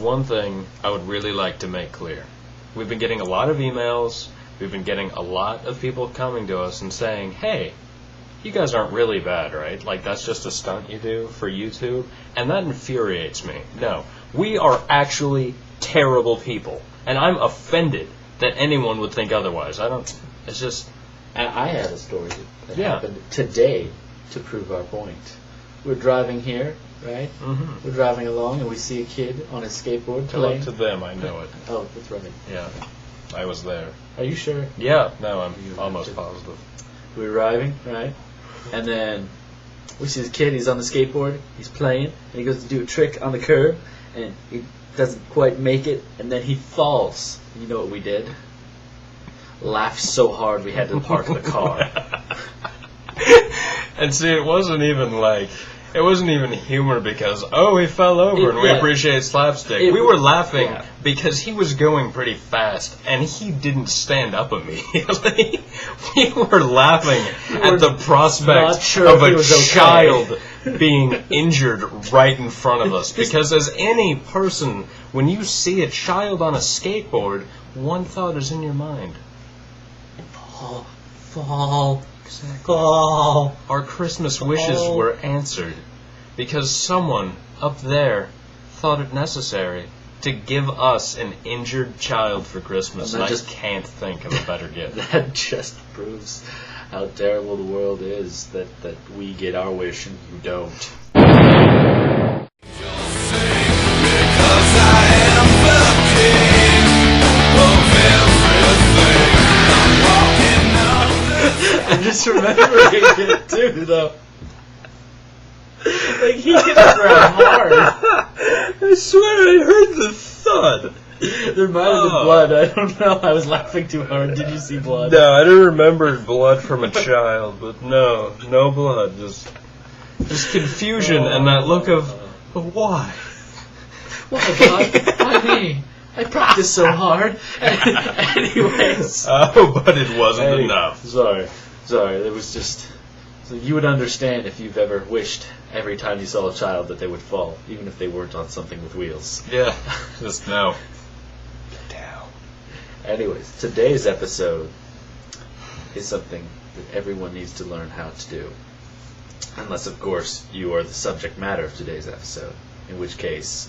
one thing I would really like to make clear. We've been getting a lot of emails. We've been getting a lot of people coming to us and saying, hey, you guys aren't really bad, right? Like, that's just a stunt you do for YouTube. And that infuriates me. No, we are actually terrible people. And I'm offended that anyone would think otherwise. It's just... And I have a story that happened today to prove our point. We're driving here, right? Mm-hmm. We're driving along and we see a kid on a skateboard playing. Tell it to them, I know it. Oh, that's right. Yeah, I was there. Are you sure? Yeah, no, I'm almost positive. We're driving, right? And then we see this kid, he's on the skateboard, he's playing, and he goes to do a trick on the curb, and he doesn't quite make it, and then he falls. And you know what we did? Laughed so hard we had to park the car. And see, it wasn't even humor because, he fell over and we appreciate slapstick. We were laughing because he was going pretty fast and he didn't stand up immediately. We were laughing at the prospect of a child being injured right in front of us. Because as any person, when you see a child on a skateboard, one thought is in your mind. Fall. Exactly. Fall. Our Christmas wishes were answered because someone up there thought it necessary to give us an injured child for Christmas, and I just can't think of a better gift. That just proves how terrible the world is, that we get our wish and you don't. I'm just remembering it too, though. Like, he hit the ground hard. I swear I heard the thud. There might have been blood. I don't know. I was laughing too hard. Did you see blood? No, I didn't remember blood from a child, but no blood. Just confusion and that look of, why? Why, God? Why me? I practiced so hard. Anyways. But it wasn't enough. Sorry. It was just... So you would understand if you've ever wished every time you saw a child that they would fall, even if they weren't on something with wheels. Yeah. Just no. Get down. Anyways, today's episode is something that everyone needs to learn how to do. Unless, of course, you are the subject matter of today's episode. In which case...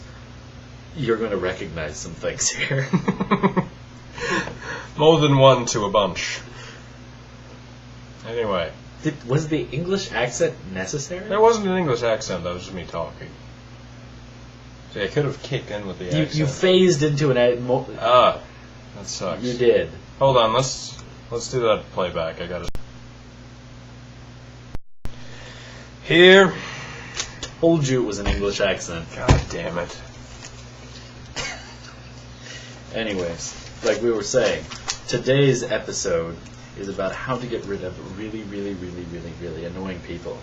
you're going to recognize some things here. More than one to a bunch. Anyway. Was the English accent necessary? There wasn't an English accent, that was just me talking. See, I could have kicked in with the accent. You phased into an... that sucks. You did. Hold on, let's do that playback. I gotta... Here. Told you it was an English accent. God damn it. Anyways, like we were saying, today's episode is about how to get rid of really, really, really, really, really annoying people.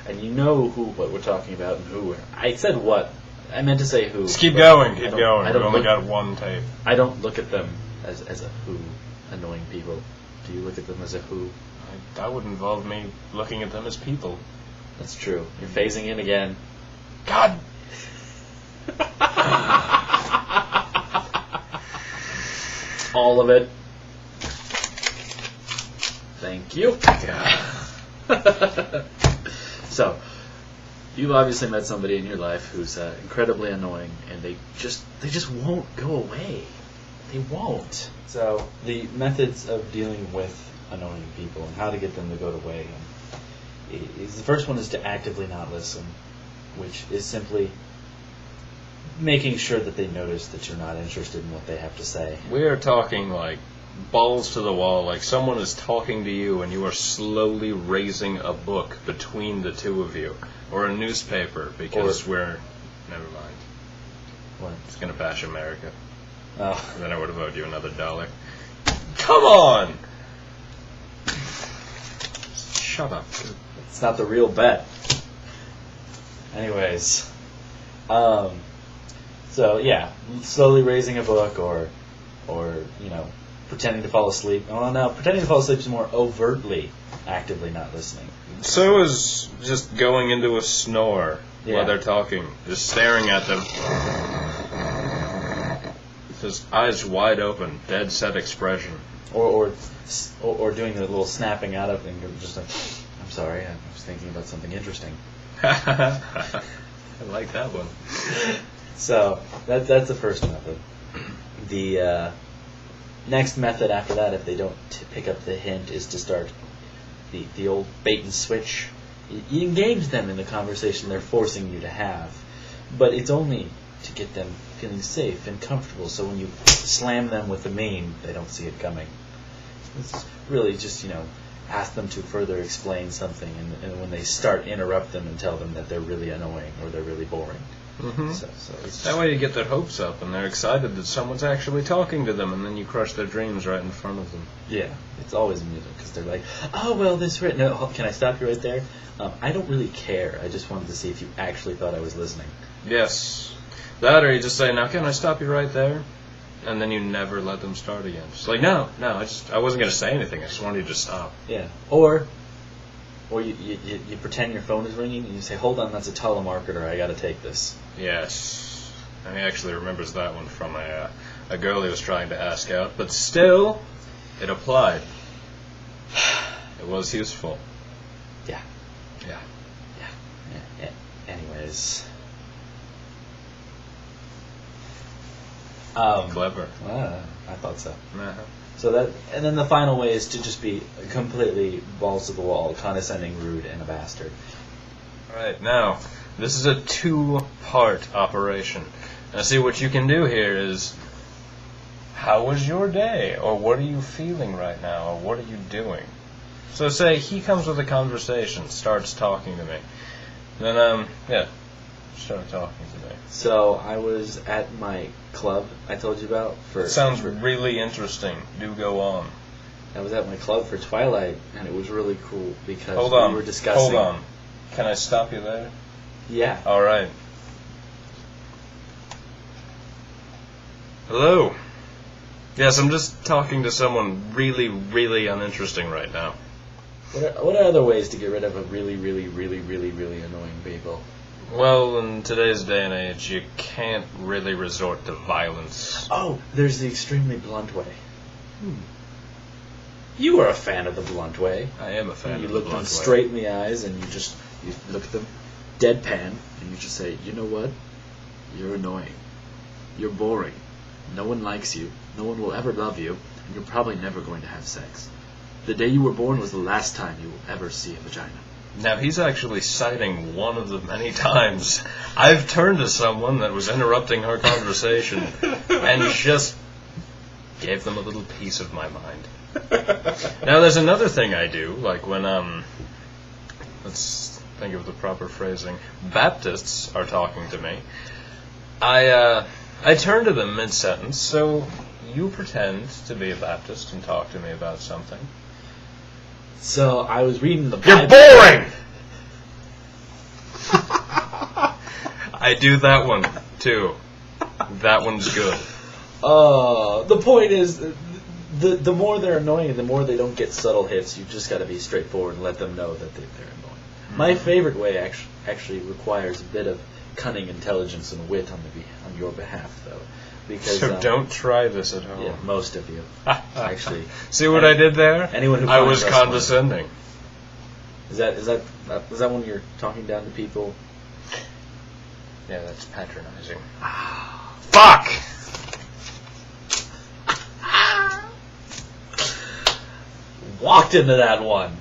And you know what we're talking about and who. I said what. I meant to say who. Just keep going. We've only got one tape. I don't look at them as a who, annoying people. Do you look at them as a who? That would involve me looking at them as people. That's true. You're phasing in again. God! All of it. Thank you. So, you've obviously met somebody in your life who's incredibly annoying, and they just won't go away. They won't. So, the methods of dealing with annoying people and how to get them to go away. The first one is to actively not listen, which is simply making sure that they notice that you're not interested in what they have to say. We are talking like balls to the wall, like someone is talking to you and you are slowly raising a book between the two of you, or a newspaper, because never mind. What? It's going to bash America. Oh. And then I would have owed you another $1. Come on! Shut up. It's not the real bet. Anyways. So, yeah, slowly raising a book or pretending to fall asleep. Oh, no, pretending to fall asleep is more overtly actively not listening. So is just going into a snore while they're talking. Just staring at them. Just eyes wide open, dead set expression. Or doing the little snapping out of it, and you're just like, I'm sorry, I was thinking about something interesting. I like that one. So that's the first method. The next method after that, if they don't pick up the hint, is to start the old bait and switch. You engage them in the conversation they're forcing you to have, but it's only to get them feeling safe and comfortable, so when you slam them with the meme, they don't see it coming. It's really just, ask them to further explain something, and when they start, interrupt them and tell them that they're really annoying or they're really boring. Mm-hmm. So it's that way you get their hopes up, and they're excited that someone's actually talking to them, and then you crush their dreams right in front of them. Yeah, it's always amusing, because they're like, oh, well, this written... No, can I stop you right there? I don't really care. I just wanted to see if you actually thought I was listening. Yes. That, or you just say, now can I stop you right there? And then you never let them start again. Just like, no, I wasn't going to say anything. I just wanted you to stop. Yeah. Or you pretend your phone is ringing, and you say, hold on, that's a telemarketer. I got to take this. Yes. And he actually remembers that one from a girl he was trying to ask out. But still, it applied. It was useful. Yeah. Yeah. Anyways. Clever. I thought so. Uh-huh. And then the final way is to just be completely balls to the wall, condescending, rude, and a bastard. Alright, now, this is a 2-part operation. Now see, what you can do here is, how was your day? Or what are you feeling right now? Or what are you doing? So say he comes with a conversation, starts talking to me. Then, start talking to me. So I was at my club I told you about. Sounds really interesting. Do go on. I was at my club for Twilight, and it was really cool because we were discussing... Hold on. Can I stop you there? Yeah. Alright. Hello. Yes, I'm just talking to someone really, really uninteresting right now. What are other ways to get rid of a really, really, really, really, really annoying people? Well, in today's day and age, you can't really resort to violence. Oh, there's the extremely blunt way. You are a fan of the blunt way. I am a fan of the blunt way. You look them straight in the eyes, and you look at them deadpan, and you just say, you know what? You're annoying. You're boring. No one likes you. No one will ever love you, and you're probably never going to have sex. The day you were born was the last time you will ever see a vagina. Now, he's actually citing one of the many times I've turned to someone that was interrupting our conversation and just gave them a little piece of my mind. Now, there's another thing I do, like when, let's think of the proper phrasing, Baptists are talking to me. I turn to them mid-sentence, so you pretend to be a Baptist and talk to me about something. So I was reading the Bible. You're boring! I do that one, too. That one's good. The point is, the more they're annoying, the more they don't get subtle hits. You just got to be straightforward and let them know that they're annoying. Mm-hmm. My favorite way actually requires a bit of cunning, intelligence, and wit on your behalf, though. Because, so don't try this at home. Yeah, most of you. Actually. See what I did there? Anyone who I was condescending. Is that when you're talking down to people? Yeah, that's patronizing. Fuck! Walked into that one.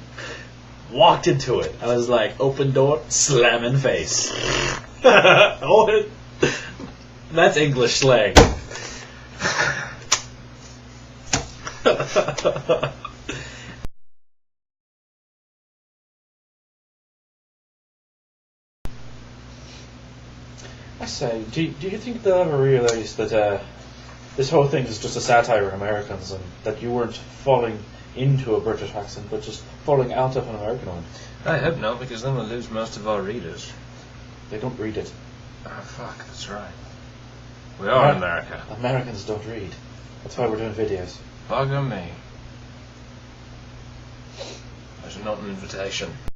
Walked into it. I was like, open door, slam in face. That's English slang. I say, do you think they'll ever realise that this whole thing is just a satire on Americans, and that you weren't falling into a British accent, but just falling out of an American one? I hope not, because then we'll lose most of our readers. They don't read it. Oh, fuck, that's right. We are in America. Americans don't read. That's why we're doing videos. Bugger me. That's not an invitation.